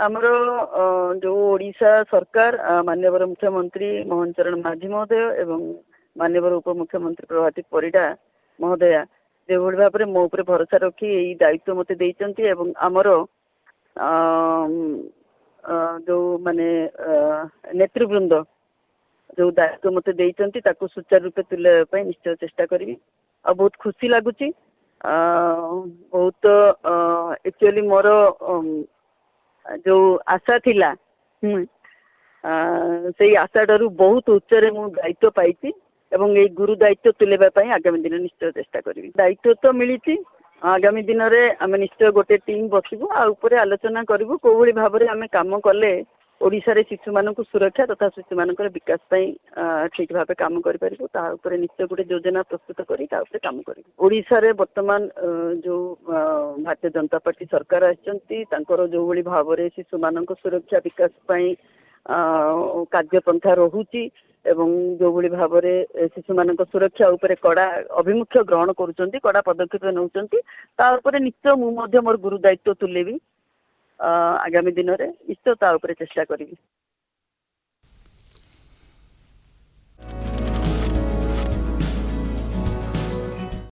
ଆମର जो ओडिशा सरकार माननीय मुख्यमंत्री मोहन चरण माझी महोदय एवं माननीय उपमुख्यमंत्री प्रभाती परिडा महोदया जो भाव में मो उपर भरोसा रखी यही दायित्व मते देइचंती एवं आमर जो माने नेतृवृंद जो दायित्व मते देइचंती ताकू सुचारू रूपे तुले निश्चय चेष्टा करी आ बहुत खुशी लगुच बहुत एक्चुअली मोर जो आशा थिला से आशा डरू बहुत उच्चरे मु दायित्व पाई एवं ये गुरु दायित्व तुलेबा आगामी दिन निश्चय चेष्टा करी दायित्व तो मिली आगामी दिन में आम निश्चय गोटे टीम बसबू आउपर आलोचना करूँ कौ भाई भाव में आम कम कले ओडिशा रे शिशु मान सुरक्षा तथा शिशु मान विकास ठीक भाव काम कर निश्चय गोटे योजना प्रस्तुत कर काम कर ओडिशा रे वर्तमान जो भारतीय जनता पार्टी सरकार आछि जो भाई भाव में शिशु मान सुरक्षा विकास कार्यपंथा रोची एवं जो भाई भाव में शिशु मान सुरक्षा उपरे कड़ा अभिमुख्य ग्रहण करुँच कड़ा पदक्षेप नौकर निश्चय मुझे मोर गुरु दायित्व तुलेबी आगामी दिन में निश्चय चेष्टा करी।